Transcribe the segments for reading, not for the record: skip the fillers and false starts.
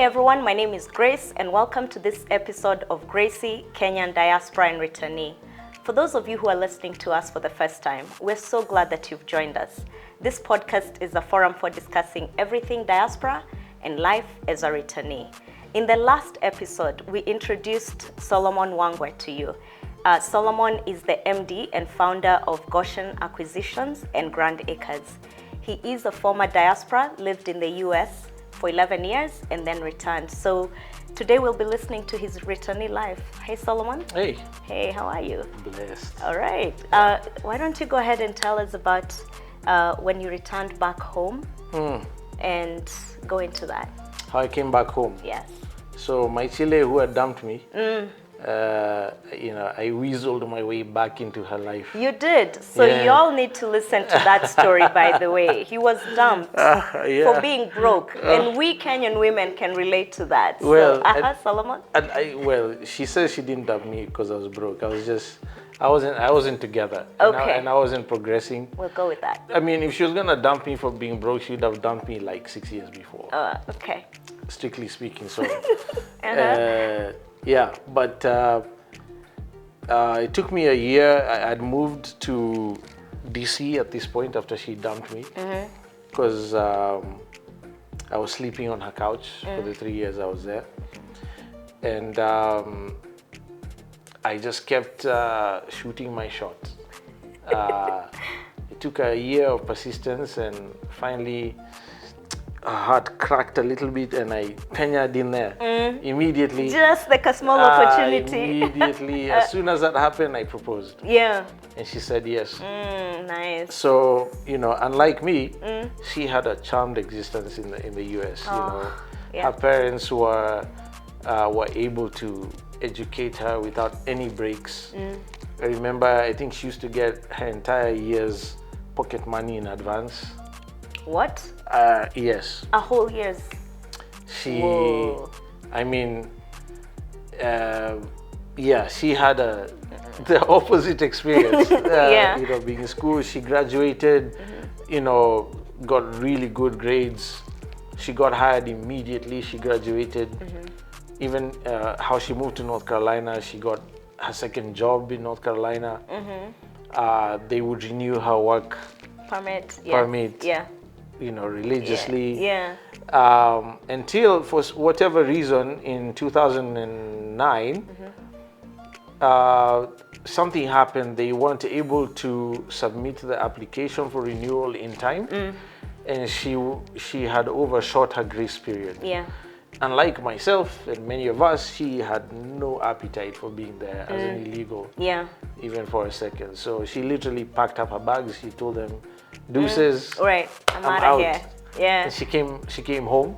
everyone, my name is Grace and welcome to this episode of Gracie, Kenyan Diaspora and Returnee. For those of you who are listening to us for the first time, we're so glad that you've joined us. This podcast is a forum for discussing everything diaspora and life as a returnee. In the last episode, we introduced Solomon Wangwe to you. Solomon is the MD and founder of Goshen Acquisitions and Grand Acres. He is a former diaspora, lived in the US for 11 years and then returned. So today we'll be listening to his returnee life. Hey, Solomon. Hey. Hey, how are you? Blessed. All right. Why don't you go ahead and tell us about when you returned back home and go into that. How I came back home. Yes. So my Chile who had dumped me, I weaseled my way back into her life. You did. So you all need to listen to that story, by the way. He was dumped for being broke. And we Kenyan women can relate to that. Well, so, Solomon? She says she didn't dump me because I was broke. I wasn't together. Okay. And I wasn't progressing. We'll go with that. I mean, if she was going to dump me for being broke, she would have dumped me like 6 years before. Okay. Strictly speaking, so. But it took me a year. I'd moved to DC at this point after she dumped me because I was sleeping on her couch for the 3 years I was there. And I just kept shooting my shot. It took a year of persistence and finally her heart cracked a little bit and I penyered in there immediately. Just like a small opportunity. Immediately, as soon as that happened, I proposed. Yeah. And she said yes. Nice. So, unlike me, she had a charmed existence in the US. Her parents were able to educate her without any breaks. I remember, I think she used to get her entire year's pocket money in advance. What? Yes. A whole year's? Whoa. She had the opposite experience. Being in school, she graduated, got really good grades. She got hired immediately, she graduated. Even how she moved to North Carolina, she got her second job in North Carolina. They would renew her work permit. Religiously. Until for whatever reason in 2009, something happened. They weren't able to submit the application for renewal in time, and she had overshot her grace period. Unlike myself and many of us, she had no appetite for being there as an illegal, even for a second. So she literally packed up her bags. She told them, "Deuces, right, I'm out of here." And she came home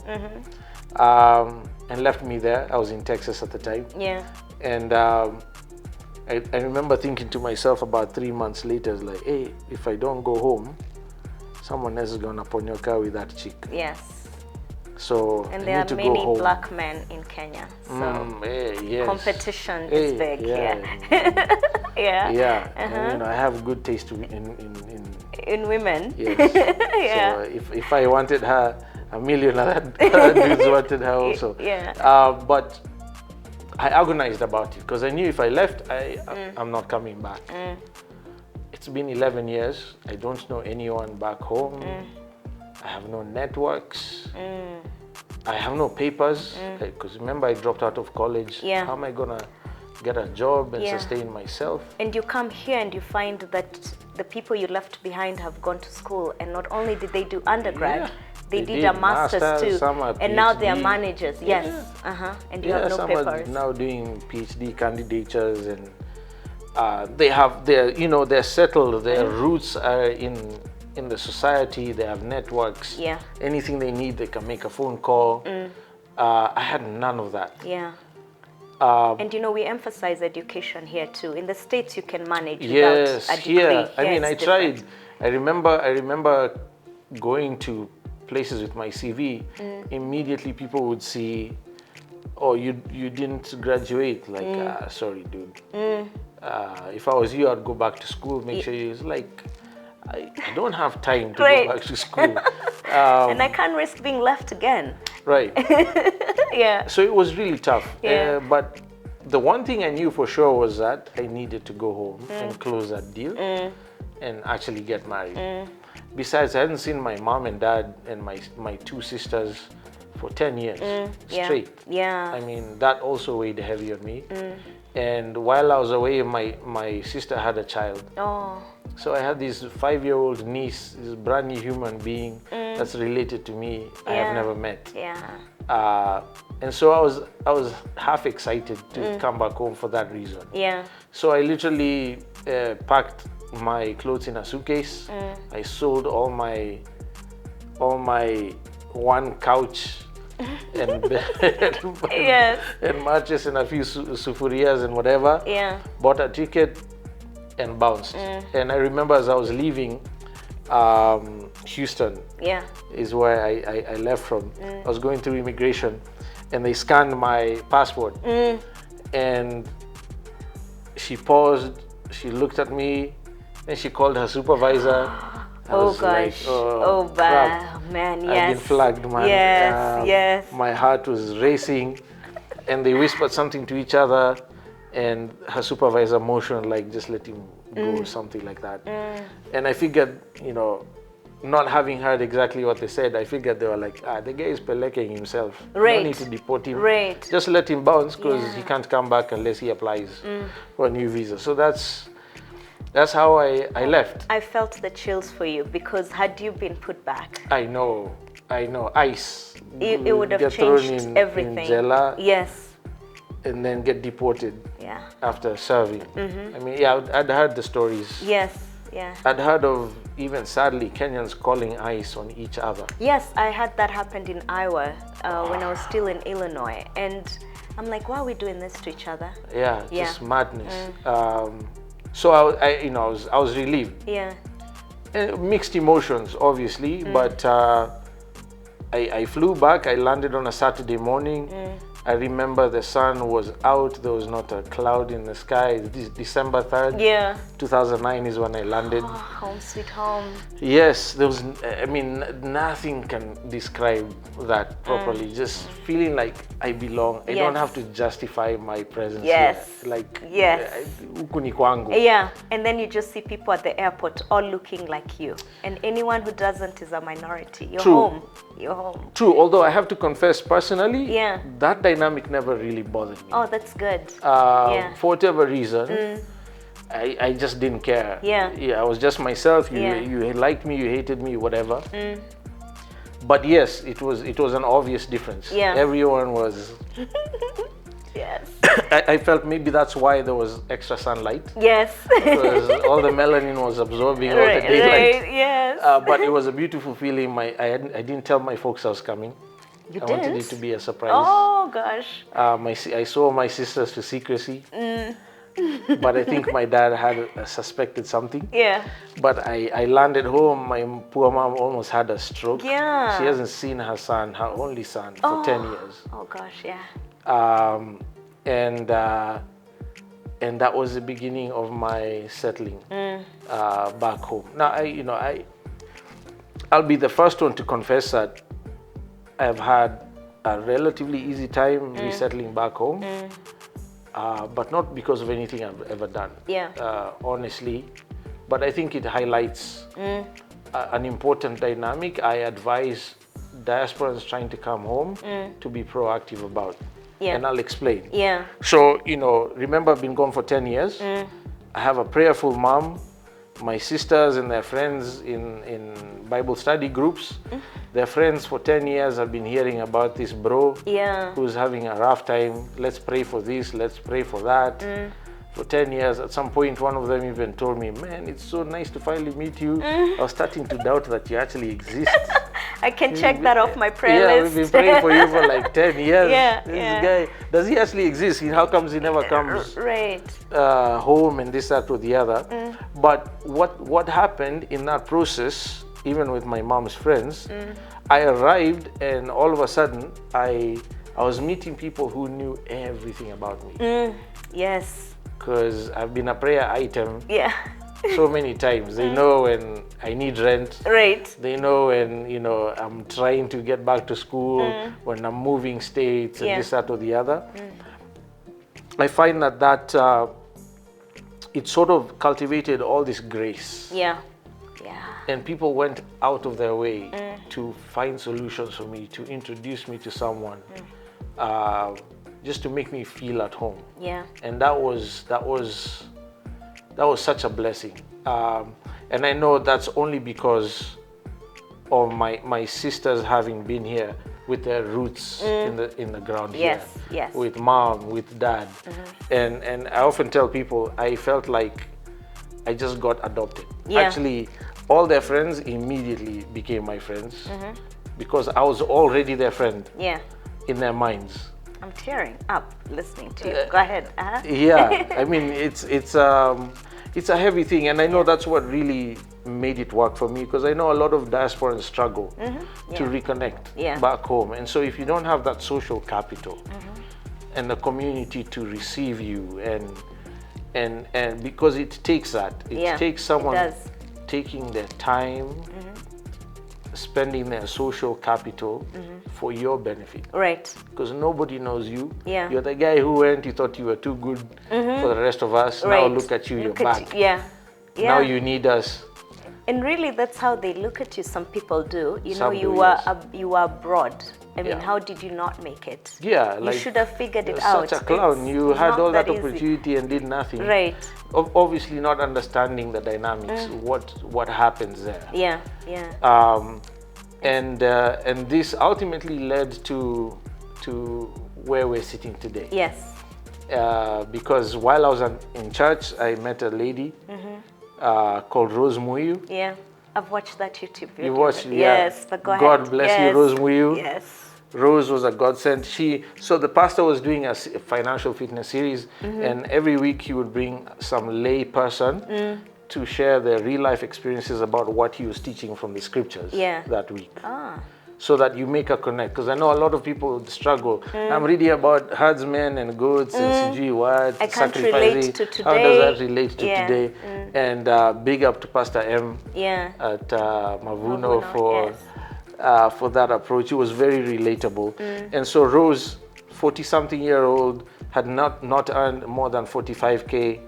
and left me there. I was in Texas at the time. And I remember thinking to myself about 3 months later, like, hey, if I don't go home, someone else is gonna ponyoka with that chick. Yes. So and there are many black men in Kenya, so competition is big. And, I have good taste in women. Yes. So if I wanted her, a million other dudes wanted her also. But I agonized about it because I knew if I left, I'm not coming back. It's been 11 years. I don't know anyone back home. I have no networks. I have no papers. Because remember, I dropped out of college. How am I gonna get a job and sustain myself? And you come here and you find that the people you left behind have gone to school, and not only did they do undergrad, they did a master's too, and now they are managers. And you have no papers. Some are now doing PhD candidatures, and they have they're settled. Their roots are in the society. They have networks. Anything they need, they can make a phone call. I had none of that. And we emphasize education here too. In the States, you can manage without a degree. I tried. I remember going to places with my CV. Immediately, people would see, "Oh, you didn't graduate." Like, sorry, dude. If I was you, I'd go back to school. Make sure you like. I don't have time to go back to school. And I can't risk being left again. Right. Yeah. So it was really tough. Yeah. But the one thing I knew for sure was that I needed to go home and close that deal and actually get married. Besides, I hadn't seen my mom and dad and my two sisters for 10 years straight. Yeah. I mean, that also weighed heavy on me. And while I was away, my sister had a child. Oh. So I had this 5-year-old niece, this brand new human being that's related to me, I have never met. Yeah. And so I was half excited to come back home for that reason. Yeah. So I literally packed my clothes in a suitcase. I sold all my one couch and bed and mattress and a few sufurias and whatever. Yeah. Bought a ticket and bounced. And I remember as I was leaving, Houston is where I left from. I was going through immigration and they scanned my passport. And she paused, she looked at me, and she called her supervisor. Oh gosh. Like, oh man, yes. I've been flagged, man. Yes. My heart was racing, and they whispered something to each other, and her supervisor motioned like, just let him go, something like that. And I figured, you know, not having heard exactly what they said, I figured they were like, the guy is peleking himself. Right. No need to deport him. Right. Just let him bounce because he can't come back unless he applies for a new visa. So that's how I left. I felt the chills for you because had you been put back, I know. ICE. It would have changed everything. In Jela, yes. And then get deported. Yeah. After serving. I mean, yeah, I'd heard the stories. Yes. Yeah. I'd heard of even sadly Kenyans calling ICE on each other. Yes, I had that happened in Iowa when I was still in Illinois, and I'm like, why are we doing this to each other? Yeah, just madness. So I was relieved. Yeah. Mixed emotions, obviously, but I flew back. I landed on a Saturday morning. I remember the sun was out. There was not a cloud in the sky. December 3rd. Yeah. 2009 is when I landed. Oh, home sweet home. Yes, there was. I mean, nothing can describe that properly. Just feeling like I belong. I don't have to justify my presence. Yes. Here. Like. Yes. Huku ni kwangu. Yeah, and then you just see people at the airport all looking like you, and anyone who doesn't is a minority. You're home. You're home. True. Although I have to confess, personally, that dynamic never really bothered me. Oh, that's good. For whatever reason, I just didn't care. Yeah, I was just myself. You liked me, you hated me, whatever. But yes, it was an obvious difference. Yeah, everyone was. Yes. I felt maybe that's why there was extra sunlight. Yes. Because all the melanin was absorbing all the daylight. Right, yes. But it was a beautiful feeling. I didn't tell my folks I was coming. You I wanted it to be a surprise. Oh gosh. I saw my sisters to secrecy. But I think my dad had suspected something. Yeah. But I landed home. My poor mom almost had a stroke. Yeah. She hasn't seen her son, her only son, for 10 years. Oh gosh, yeah. And that was the beginning of my settling back home. Now, I'll be the first one to confess that I've had a relatively easy time resettling back home, but not because of anything I've ever done. Yeah. Honestly, but I think it highlights an important dynamic. I advise diasporans trying to come home to be proactive about. Yeah. And I'll explain. Yeah. So, remember I've been gone for 10 years. I have a prayerful mom. My sisters and their friends in Bible study groups, their friends for 10 years have been hearing about this bro who's having a rough time. Let's pray for this, let's pray for that. For 10 years, at some point, one of them even told me, man, it's so nice to finally meet you. I was starting to doubt that you actually exist. I can check that off my prayer list. Yeah, we've been praying for you for like 10 years. Yeah, this guy, does he actually exist? How comes he never comes home and this, that, or the other? But what happened in that process, even with my mom's friends, I arrived and all of a sudden, I was meeting people who knew everything about me. Yes. Because I've been a prayer item so many times. They know when I need rent. Right. They know when, you know, I'm trying to get back to school, when I'm moving states, and this, that, or the other. I find that it sort of cultivated all this grace. Yeah. And people went out of their way to find solutions for me, to introduce me to someone, just to make me feel at home. Yeah. And that was such a blessing. And I know that's only because of my sisters having been here with their roots in the ground here. Yes. With mom, with dad. And I often tell people I felt like I just got adopted. Yeah. Actually, all their friends immediately became my friends because I was already their friend in their minds. I'm tearing up listening to you. Go ahead. Yeah, I mean, it's a heavy thing, and I know that's what really made it work for me, because I know a lot of diasporans struggle to reconnect back home. And so if you don't have that social capital and the community to receive you, and because it takes that, it takes someone taking their time, spending their social capital for your benefit. Right. Because nobody knows you. Yeah. You're the guy who went, you thought you were too good for the rest of us. Right. Now look at you, you're back. Yeah. Now you need us. And really, that's how they look at you. Some people do. You know, Some you do, were you were abroad. I mean, Yeah. how did you not make it? Yeah, You like, should have figured it you're out. such a clown. You It's had not all that easy. opportunity and did nothing. Right. Obviously not understanding the dynamics, what happens there. Yeah. And this ultimately led to where we're sitting today. Yes. Because while I was in church, I met a lady called Rose Muyu. Yeah. I've watched that YouTube video. You watched, Yes, but go ahead. God bless you, Rose Muyu. Yes. Rose was a godsend. So the pastor was doing a financial fitness series, and every week he would bring some lay person to share their real life experiences about what he was teaching from the scriptures that week. So that you make a connect. Because I know a lot of people struggle. I'm reading about herdsmen and goats and CG what, I can't sacrificing. relate to today. How does that relate to today? And big up to Pastor M at Mavuno for that approach. It was very relatable. And so Rose, 40-something-year-old, had not earned more than 45K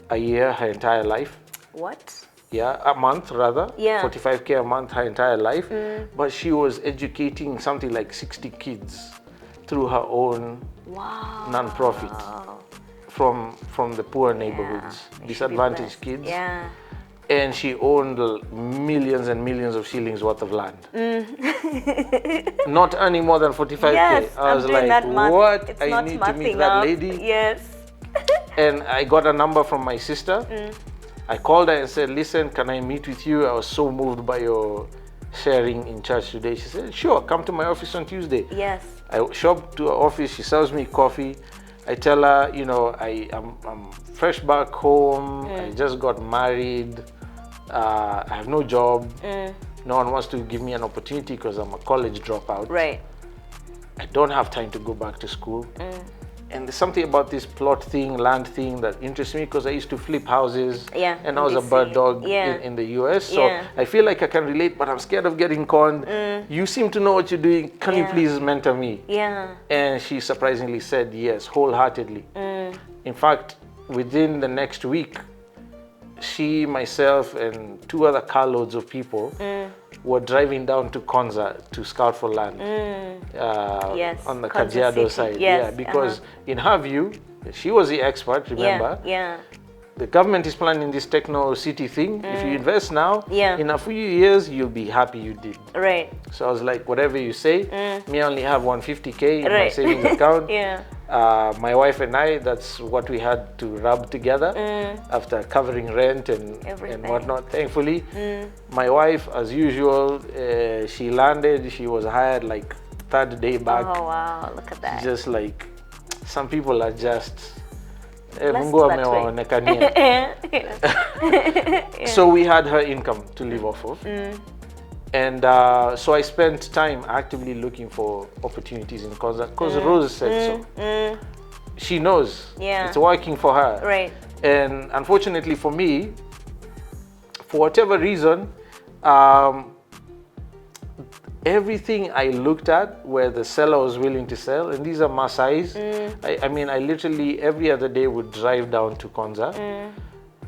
a year her entire life. What? Yeah, a month rather. Yeah. 45K a month her entire life. But she was educating something like 60 kids through her own non-profit from the poor neighborhoods, disadvantaged kids. Yeah. And she owned millions and millions of shillings worth of land. Not earning more than 45K. Yes, I was I'm doing like, that math. what? It's I not need to meet mathing that up. lady. Yes. And I got a number from my sister. I called her and said, listen, can I meet with you? I was so moved by your sharing in church today. She said, sure, come to my office on Tuesday. Yes. I show up to her office, she serves me coffee. I tell her, you know, I'm fresh back home, I just got married, I have no job. No one wants to give me an opportunity because I'm a college dropout. Right. I don't have time to go back to school. And there's something about this plot thing, land thing that interests me, because I used to flip houses and I was a bird dog in the US. So I feel like I can relate, but I'm scared of getting conned. You seem to know what you're doing. Can you please mentor me? Yeah. And she surprisingly said yes, wholeheartedly. In fact, within the next week, she, myself, and 2 other carloads of people were driving down to Konza to scout for land on the Konza Kajiado City. side. Yes. Yeah, because in her view, she was the expert, remember? Yeah. The government is planning this techno city thing. If you invest now, in a few years, you'll be happy you did. Right. So I was like, whatever you say, me only have 150K in my savings account. My wife and I, that's what we had to rub together after covering rent and whatnot. Thankfully, my wife, as usual, she landed. She was hired like 3rd day back. Oh, wow. Look at that. Just like, some people are just... Mungu amewaonekania. So we had her income to live off of. And so I spent time actively looking for opportunities in Konza because Rose said so. She knows it's working for her. Right. And unfortunately for me, for whatever reason, everything I looked at where the seller was willing to sell, and these are Maasai's. I mean, I literally every other day would drive down to Konza,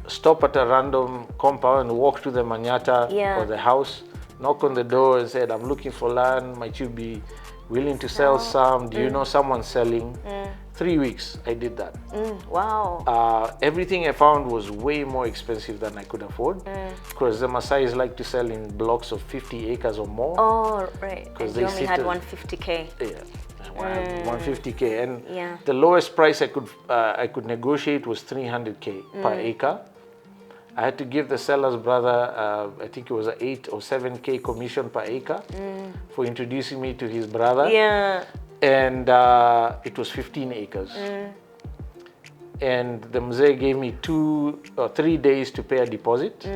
stop at a random compound, walk to the Manyata or the house, knock on the door and said, I'm looking for land, might you be willing to sell some? Do you know someone selling? 3 weeks, I did that. Wow. Everything I found was way more expensive than I could afford, because the Maasai's like to sell in blocks of 50 acres or more. Oh, right. Because they only had 150K. Yeah, 150K, and the lowest price I could negotiate was 300K per acre. I had to give the seller's brother, I think it was an 8 or 7K commission per acre for introducing me to his brother. Yeah. And it was 15 acres. And the mzee gave me 2 or 3 days to pay a deposit,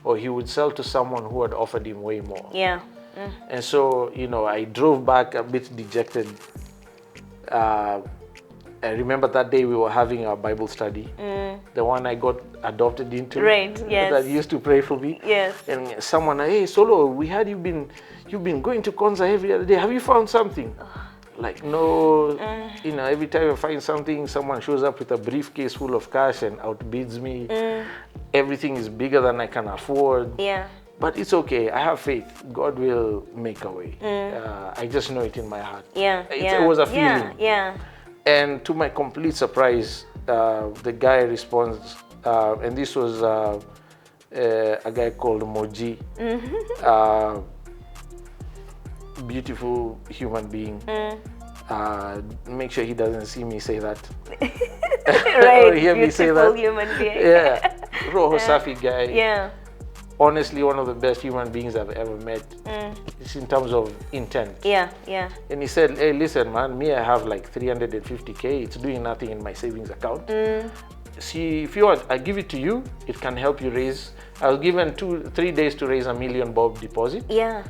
or he would sell to someone who had offered him way more. Yeah. And so, you know, I drove back a bit dejected. I remember that day we were having our Bible study, the one I got adopted into. Right, yes. That used to pray for me. Yes. And someone, hey, Solo, we heard you've been going to Konza every other day. Have you found something? Like, no, you know, every time I find something, someone shows up with a briefcase full of cash and outbids me. Everything is bigger than I can afford. Yeah. But it's okay. I have faith. God will make a way. I just know it in my heart. Yeah. It was a feeling. Yeah. And to my complete surprise, the guy responds, and this was a guy called Moji. Beautiful human being. Make sure he doesn't see me say that. Right, or hear me say that. Beautiful human being. Yeah, Roho Safi guy. Yeah. Honestly, one of the best human beings I've ever met. It's in terms of intent. Yeah. And he said, hey, listen, man, me, I have like 350K. It's doing nothing in my savings account. See, if you want, I give it to you. It can help you raise. I was given 2-3 days to raise $1 million bob deposit. Yeah.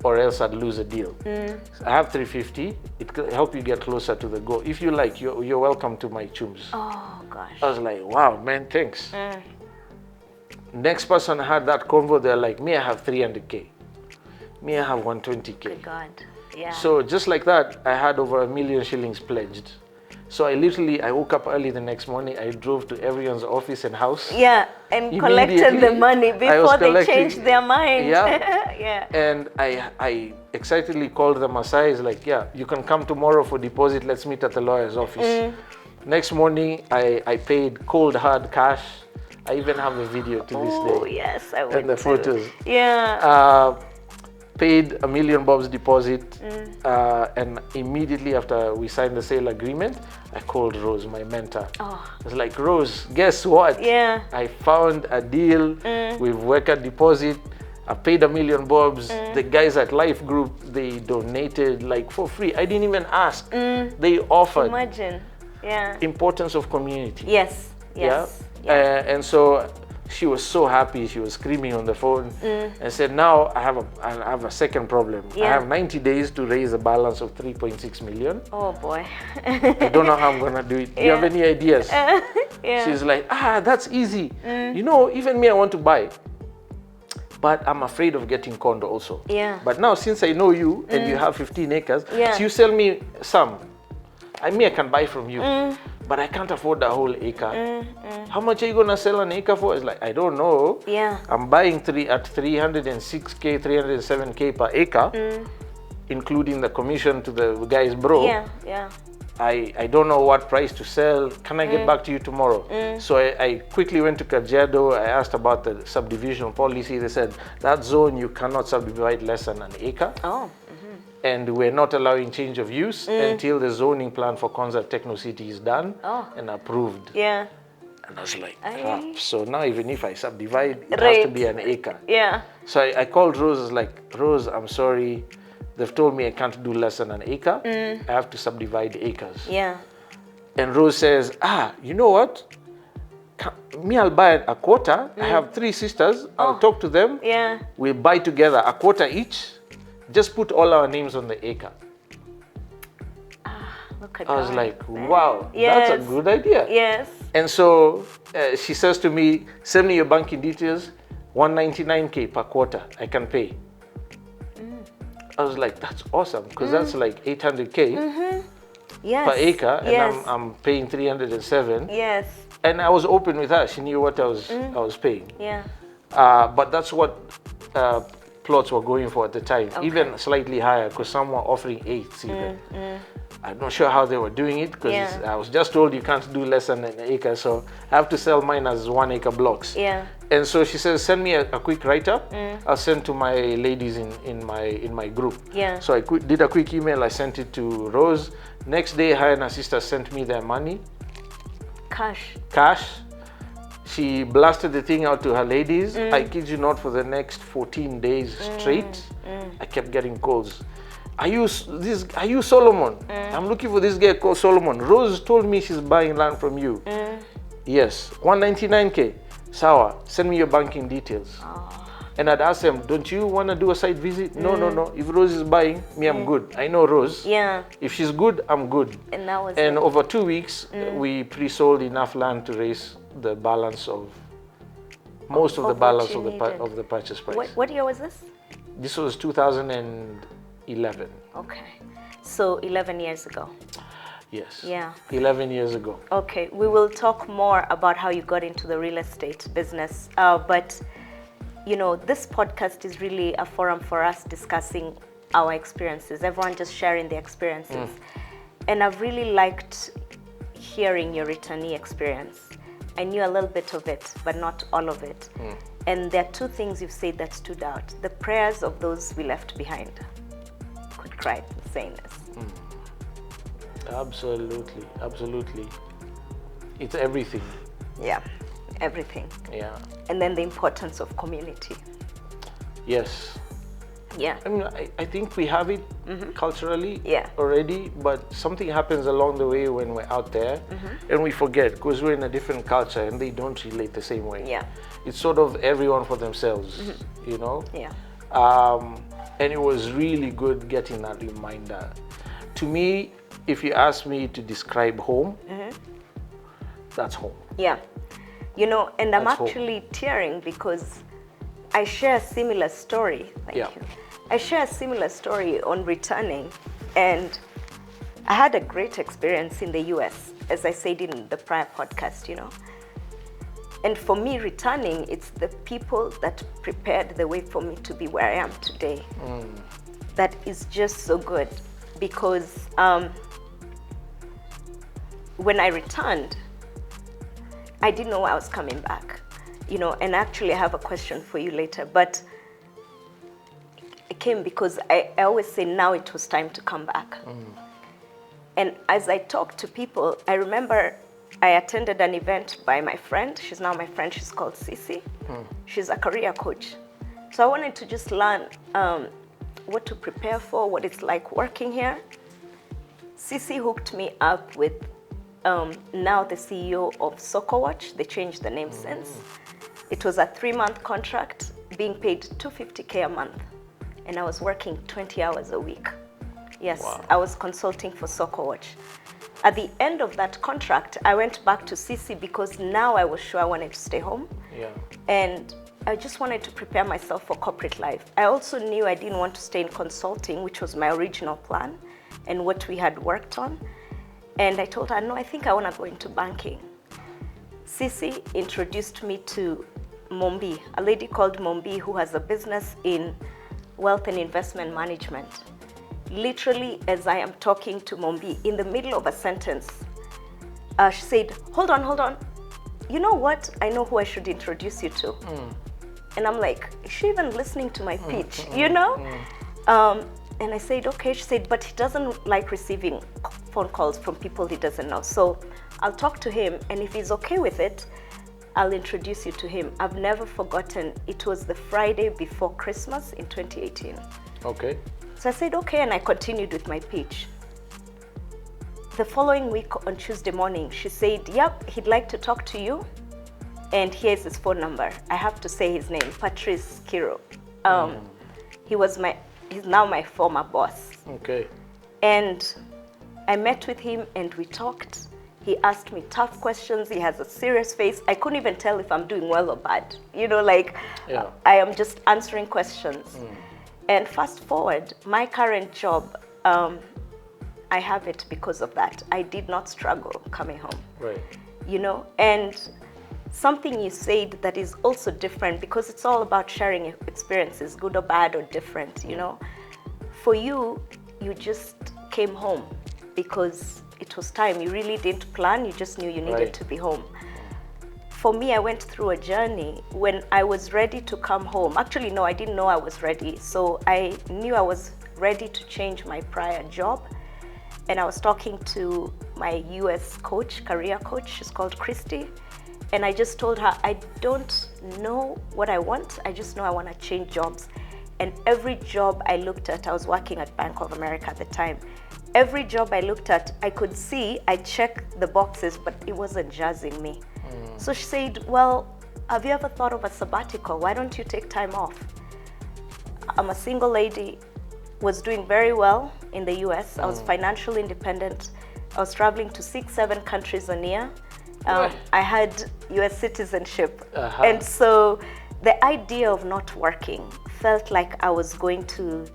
Or else I'd lose a deal. So I have 350. It could help you get closer to the goal. If you like, you're welcome to my chums. Oh, gosh. I was like, wow, man, thanks. Next person had that convo, they're like, me, I have 300K. Me, I have 120K. Good God. Yeah. So just like that, I had over 1 million shillings pledged. So I woke up early the next morning. I drove to everyone's office and house. Yeah, and collected the money before they changed their mind. Yeah. And I excitedly called the Maasai's like, yeah, you can come tomorrow for deposit. Let's meet at the lawyer's office. Next morning, I paid cold hard cash. I even have a video to this day. Oh, yes, I would. And the photos. Yeah. Paid $1 million bobs deposit, and immediately after we signed the sale agreement, I called Rose, my mentor. I was like, Rose, guess what? Yeah. I found a deal with work at deposit. I paid $1 million bobs. The guys at Life Group, they donated like for free. I didn't even ask. They offered. Imagine. Yeah. Importance of community. Yes. Yeah. And so she was so happy. She was screaming on the phone and said, now I have a second problem. I have 90 days to raise a balance of 3.6 million. Oh boy. I don't know how I'm going to do it. Do you have any ideas? She's like, that's easy. You know, even me, I want to buy. But I'm afraid of getting condo also. Yeah. But now since I know you and you have 15 acres, so you sell me some. I can buy from you. But I can't afford the whole acre. How much are you going to sell an acre for? It's like, I don't know. Yeah. I'm buying at 306K, 307K per acre, including the commission to the guy's bro. Yeah. I don't know what price to sell. Can I get back to you tomorrow? So I quickly went to Kajiado. I asked about the subdivision policy. They said, that zone, you cannot subdivide less than an acre. Oh. And we're not allowing change of use until the zoning plan for Konza Techno City is done and approved. Yeah. And I was like, crap. So now even if I subdivide, it has to be an acre. Yeah. So I called Rose. I was like, Rose, I'm sorry. They've told me I can't do less than an acre. I have to subdivide acres. Yeah. And Rose says, you know what? I'll buy a quarter. I have 3 sisters. I'll talk to them. Yeah. We'll buy together a quarter each. Just put all our names on the acre. Look at I was God. like, wow, that's a good idea. Yes. And so she says to me, send me your banking details, 199K per quarter, I can pay. I was like, that's awesome, because that's like 800K per acre, and I'm paying 307. Yes. And I was open with her. She knew what I was paying. Yeah. But that's what plots were going for at the time, even slightly higher, because some were offering 8s even. I'm not sure how they were doing it, because I was just told you can't do less than an acre, so I have to sell mine as 1 acre blocks. Yeah. And so she says, send me a quick write-up. I'll send to my ladies in my group. Yeah. So I did a quick email. I sent it to Rose. Next day, her and her sister sent me their money. Cash. She blasted the thing out to her ladies. I kid you not, for the next 14 days straight, I kept getting calls. Are you Solomon? I'm looking for this guy called Solomon. Rose told me she's buying land from you. Yes, 199K. Sawa, send me your banking details. And I'd ask them, don't you want to do a site visit? No. If Rose is buying, me, I'm good. I know Rose. Yeah. If she's good, I'm good. And that was and over 2 weeks, we pre-sold enough land to raise the balance of most of the balance of the purchase price. What year was this? This was 2011. Okay. So 11 years ago. Yes. Yeah. 11 years ago. Okay. We will talk more about how you got into the real estate business. But, you know, this podcast is really a forum for us discussing our experiences, everyone just sharing their experiences. And I've really liked hearing your returnee experience. I knew a little bit of it, but not all of it. And there are 2 things you've said that stood out. The prayers of those we left behind. Could cry saying this. Absolutely. It's everything. Yeah, everything. Yeah. And then the importance of community. Yes. Yeah. I mean, I think we have it culturally already, but something happens along the way when we're out there and we forget, because we're in a different culture and they don't relate the same way. Yeah. It's sort of everyone for themselves, you know? Yeah. And it was really good getting that reminder. To me, if you ask me to describe home, that's home. Yeah. You know, and I'm actually tearing because I share a similar story. Thank you. I share a similar story on returning, and I had a great experience in the US, as I said in the prior podcast, you know. And for me, returning, it's the people that prepared the way for me to be where I am today. That is just so good, because when I returned, I didn't know I was coming back, you know, and actually I have a question for you later, but it came because I always say now it was time to come back. And as I talk to people, I remember I attended an event by my friend. She's now my friend. She's called Sisi. She's a career coach. So I wanted to just learn what to prepare for, what it's like working here. Sisi hooked me up with now the CEO of Soccer Watch. They changed the name since. It was a 3-month contract, being paid $250K a month. And I was working 20 hours a week. Yes, wow. I was consulting for Soccer Watch. At the end of that contract, I went back to Sisi because now I was sure I wanted to stay home. Yeah. And I just wanted to prepare myself for corporate life. I also knew I didn't want to stay in consulting, which was my original plan and what we had worked on. And I told her, no, I think I want to go into banking. Sisi introduced me to Mombi, a lady called Mombi who has a business in wealth and investment management. Literally, as I am talking to Mombi, in the middle of a sentence, she said, hold on. You know what? I know who I should introduce you to. And I'm like, is she even listening to my pitch? You know? And I said, okay. She said, but he doesn't like receiving phone calls from people he doesn't know. So I'll talk to him, and if he's okay with it, I'll introduce you to him. I've never forgotten. It was the Friday before Christmas in 2018. Okay. So I said, okay, and I continued with my pitch. The following week on Tuesday morning, she said, yep, he'd like to talk to you. And here's his phone number. I have to say his name, Patrice Kiro. He's now my former boss. Okay. And I met with him and we talked. He asked me tough questions. He has a serious face. I couldn't even tell if I'm doing well or bad. You know, like I am just answering questions. And fast forward, my current job, I have it because of that. I did not struggle coming home. Right. You know, and something you said that is also different, because it's all about sharing experiences, good or bad or different, you know. For you, you just came home because it was time. You really didn't plan, you just knew you needed to be home. For me, I went through a journey when I was ready to come home. Actually, no, I didn't know I was ready. So I knew I was ready to change my prior job. And I was talking to my US coach, career coach, she's called Christy. And I just told her, I don't know what I want. I just know I want to change jobs. And every job I looked at, I was working at Bank of America at the time. Every job I looked at, I could see, I checked the boxes, but it wasn't jazzing me. So she said, well, have you ever thought of a sabbatical? Why don't you take time off? I'm a single lady, was doing very well in the US. I was financially independent. I was traveling to 6-7 countries a year. I had US citizenship. And so the idea of not working felt like I was going to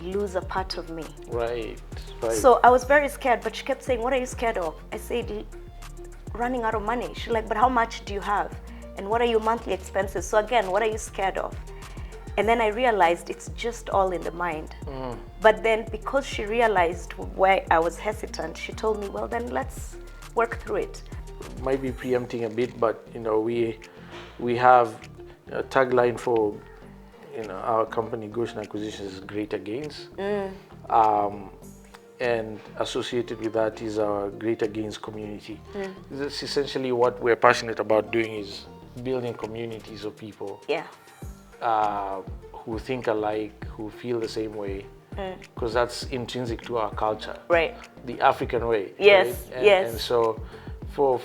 lose a part of me. Right. So I was very scared, but she kept saying, what are you scared of? I said, running out of money. She's like, but how much do you have? And what are your monthly expenses? So again, what are you scared of? And then I realized it's just all in the mind. But then because she realized why I was hesitant, she told me, well, then let's work through it. Might be preempting a bit, but you know, we have a tagline for our company, Goshen Acquisitions, Greater Gains. And associated with that is our Greater Gains community. That's essentially what we're passionate about doing, is building communities of people who think alike, who feel the same way, because that's intrinsic to our culture. Right. The African way. Yes, right? And so for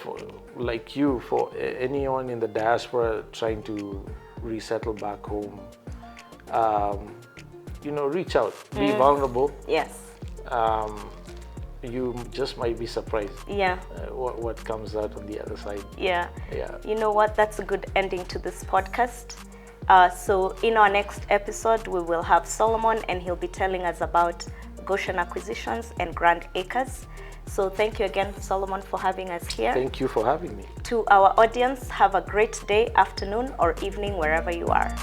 like you, for anyone in the diaspora trying to resettle back home, reach out, be vulnerable. Yes. You just might be surprised. What comes out on the other side. You know what? That's a good ending to this podcast. So in our next episode, we will have Solomon, and he'll be telling us about Goshen Acquisitions and Grand Acres. So thank you again, Solomon, for having us here. Thank you for having me. To our audience, have a great day, afternoon, or evening, wherever you are.